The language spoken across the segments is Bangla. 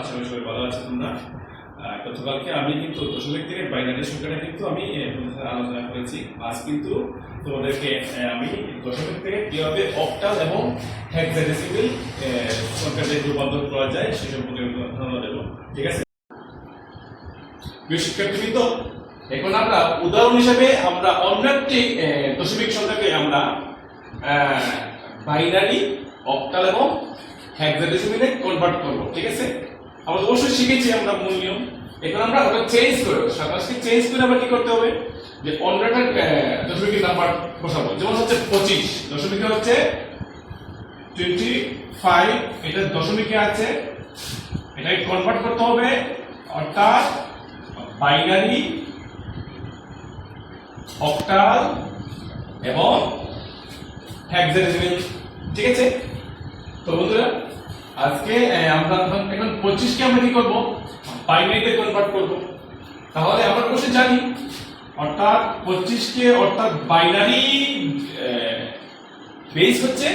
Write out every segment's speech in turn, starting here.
আশা করি সবাই ভালো আছে তোমরা। গতকালকে আমি কিন্তু দশমিক থেকে বাইনারি সংখ্যাটা কিন্তু আমি আলোচনা করেছি। আজ কিন্তু তোমাদেরকে আমি দশমিক থেকে কিভাবে অক্টাল এবং হেক্সাডেসিমাল সংখ্যাতে রূপান্তর করা যায় সে সম্পর্কে ধারণা দেবো। ঠিক আছে শিক্ষার্থীবৃন্দ, এখন আমরা উদাহরণ হিসেবে আমরা অন্য একটি দশমিক সংখ্যাকে আমরা বাইনারি, অক্টাল এবং হেক্সাডেসিমালে কনভার্ট করব। ঠিক আছে, আমরা অবশ্যই শিখেছি আমরা মূল নিয়ম। এখন আমরা ওটা চেঞ্জ করে 27কে চেঞ্জ করে আমরা কি করতে হবে, যে অন্য একটা দশমিকের নাম্বার বসাবো। যেমন হচ্ছে 25, দশমিকে হচ্ছে 25, এটা দশমিকে আছে, এটাকে কনভার্ট করতে হবে অর্থাৎ বাইনারি, অক্টাল এবং হেক্সাডেসিমাল। ঠিক আছে, তো বন্ধুরা আজকে আমরা এখন 25কে আমরা কি করব, বাইনারিতে কনভার্ট করব। তাহলে আমরা অবশ্যই জানি অর্থাৎ 25কে অর্থাৎ বাইনারি বেস হচ্ছে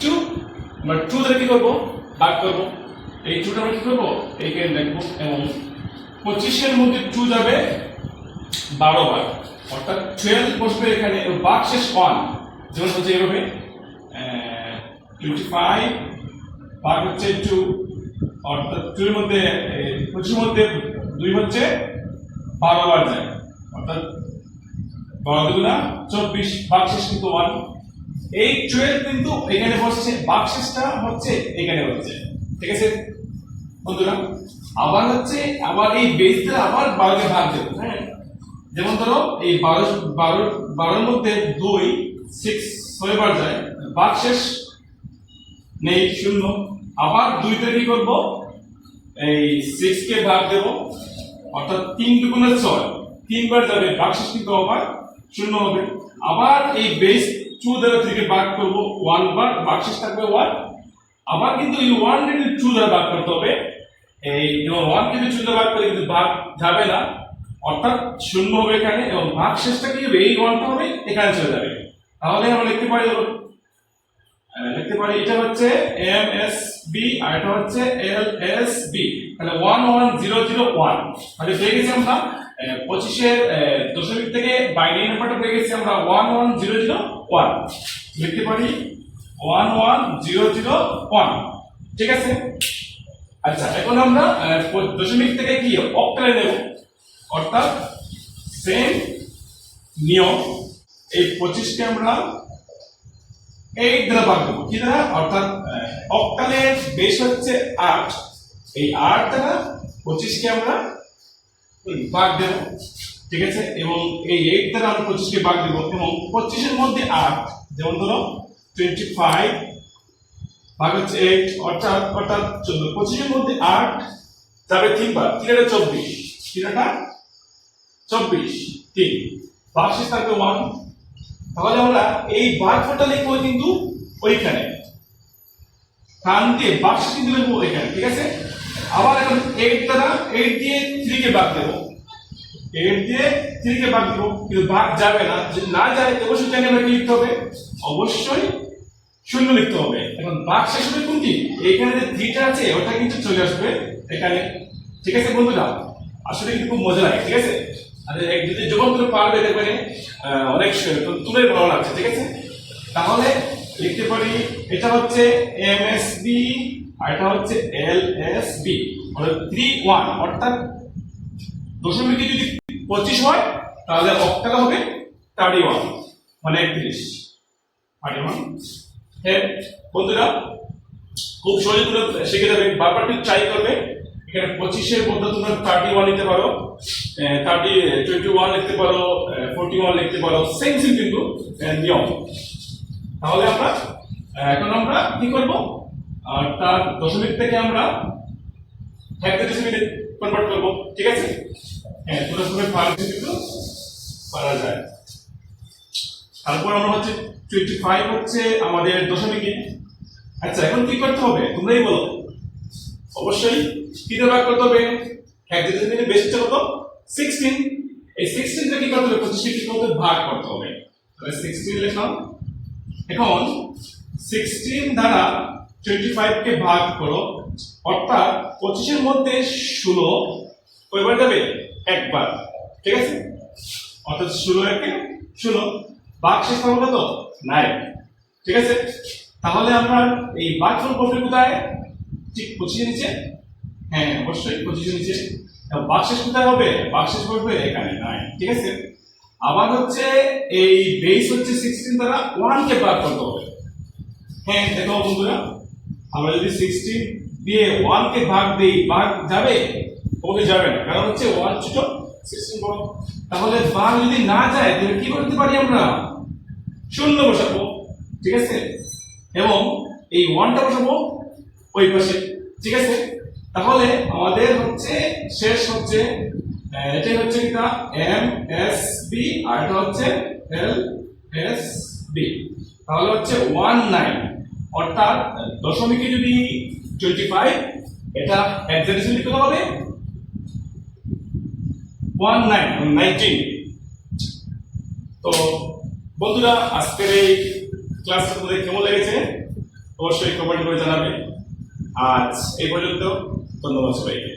2, আমরা 2 দ্বারা কি করব, ভাগ করব। এই 2টা আমরা কি করব, এইখানে লিখব এবং 25 এর মধ্যে 2 যাবে 12 বার, অর্থাৎ 12 বসবে এখানে, ভাগ শেষ 1। যেমন হচ্ছে এভাবে 25 ভাগ হচ্ছে 2, অর্থাৎ 2 এর মধ্যে 25 এর মধ্যে 2 হচ্ছে 12 বার যায়, অর্থাৎ 12 দুগুণা 24, ভাগ শেষ কিন্তু 1। এই 12 কিন্তু এখানে বসছে, ভাগ শেষটা হচ্ছে এখানে হচ্ছে। ঠিক আছে বন্ধুরা, আবার হচ্ছে আবার এই বেস দ্বারা আবার 12 কে ভাগ দেব। হ্যাঁ, যেমন ধরো এই 12 এর মধ্যে 2 6 বার যায়, ভাগ শেষ নেই 0, আবার 2 তে কি করব, এই 6 কে ভাগ দেব, অর্থাৎ 3 দুগুণে 6, 3 বার যাবে, ভাগ শেষ কিন্তু আবার 0 হবে। আবার এই বেস 2 দ্বারা 3 কে ভাগ করব, 1 বার, ভাগ শেষ থাকবে 1। আবার কিন্তু এই 1 কে 2 দ্বারা ভাগ করতে হবে, এই 1 কে 2 দ্বারা ভাগ করলে কিন্তু ভাগ যাবে না, অর্থাৎ 0 হবে এখানে, এবং ভাগ শেষটা কি হবে, এই 1টা হবে এখানে চলে যাবে। তাহলে আমরা লিখতে পারি এটা হচ্ছে MSB আর এটা হচ্ছে LSB। তাহলে 11001, তাহলে পেয়ে গেছি আমরা 25 এর দশমিক থেকে বাইনারি নাম্বারটা পেয়ে গেছি আমরা 11001, লিখতে পারি 11001। ঠিক আছে, আচ্ছা এখন আমরা দশমিক থেকে কি অক্টালে নেব, অর্থাৎ সেম নিয়ম। এই 25 কে আমরা 8 দ্বারা ভাগ দেব, কি দ্বারা, অর্থাৎ অক্টালের বেস হচ্ছে 8, এই 8 দ্বারা 25 কে আমরা ভাগ দেব। ঠিক আছে, এবং এই 8 দ্বারা আমরা 25 কে ভাগ দেব, এবং 25 এর মধ্যে 8, যেমন ধরো 25 ভাগ হচ্ছে 8, অর্থাৎ 14। 25 এর মধ্যে 8 যাবে 3 বার, 3 এটা 24, 3 এটা 24, 3 ভাগ শেষ থাকবে 1। তাহলে আমরা এই ভাগফলটা লিখবো কিন্তু ওইখানে, কান দিয়ে ভাগ শেষ কিন্তু লিখবো ওইখানে। ঠিক আছে, আবার এখন 8 দ্বারা 8 দিয়ে 3 কে ভাগ দেব, 8 দিয়ে 3 কে ভাগ দেব, কিন্তু ভাগ যাবে না, যদি না যায় অবশ্যই জানি আমরা কি লিখতে হবে, অবশ্যই 0 লিখতে হবে। এখন ভাগ শেষ হবে কোনটি, এইখানে যে 3টা আছে ওটা কিন্তু চলে আসবে এখানে। ঠিক আছে বন্ধুরা, আসলে কিন্তু খুব মজা লাগে। ঠিক আছে, আরে যদি যখন তুমি পারবে দেখবে অনেক তুলে ভালো লাগছে। ঠিক আছে, তাহলে লিখতে পারি এটা হচ্ছে MSB আর এটা হচ্ছে LSB, মানে 31, অর্থাৎ দশমিকে যদি 25 হয় তাহলে অক্টাল হবে 31, মানে 31। হ্যাঁ বন্ধুরা, খুব সহজে তোমরা শিখে যাবে, বারবার একটু ট্রাই করবে। এখানে 25 এর মধ্যে তোমরা 31 লিখতে পারো, 21 লিখতে পারো, 41 লিখতে পারো, সেম কিন্তু নিয়ম। তাহলে আমরা এখন আমরা কি করব, তার দশমিক থেকে আমরা হেক্সাডেসিমালে কনভার্ট করব। ঠিক আছে, হ্যাঁ তোমরা সবাই পারবে কিন্তু পারা যায়। তারপর আমরা হচ্ছে 25 হচ্ছে আমাদের দশমিকে। আচ্ছা এখন কি করতে হবে তোমরাই বলো, অবশ্যই কি দিয়ে ভাগ করতে হবে, হেক্সাডেসিমালে বেসটা কত, 16। এই 16 টা কি করতে হবে, 25 কে কি করতে হবে, ভাগ করতে হবে। তাহলে 16 লিখলাম। এখন 16 দ্বারা 25 কে ভাগ করো, অর্থাৎ 25 এর মধ্যে 16 কয়বার যাবে? একবার। ঠিক আছে, অর্থাৎ 16 একে 16, ভাগশেষ পাবো কত? 9। ঠিক আছে, তাহলে আমরা এই ভাগফল বসবে কোথায়? ঠিক 25 এর নিচে। হ্যাঁ অবশ্যই 25 এর নিচে। এবং ভাগশেষ কোথায় হবে? ভাগশেষ বসবে এখানে 9। ঠিক আছে, আবার হচ্ছে এই বেস হচ্ছে 16 দ্বারা 1 কে ভাগ করতে হবে। হ্যাঁ দেখো বন্ধুরা, আমরা যদি 16 দিয়ে 1 কে ভাগ দেই, ভাগ যাবে? ওকে যাবে না, কারণ হচ্ছে 1 ছোট 16 বড়। তাহলে ভাগ যদি না যায় তাহলে কি করতে পারি আমরা? শূন্য বসাবো। ঠিক আছে, এবং এই 1টা বসাবো ওই পাশে। ঠিক আছে, তাহলে আমাদের হচ্ছে শেষ হচ্ছে এটাই হচ্ছে এটা এম এস বি আর এটা হচ্ছে এল এস বি। তাহলে হচ্ছে 19, অর্থাৎ দশমিকে যদি 25, এটা হেক্সাডেসিমাল লিখতে হবে 19। তো বন্ধুরা, আজকের এই ক্লাসটা তোমাদের কেমন লেগেছে অবশ্যই কমেন্ট করে জানাবে। আজ এই পর্যন্ত, ধন্যবাদ সবাইকে।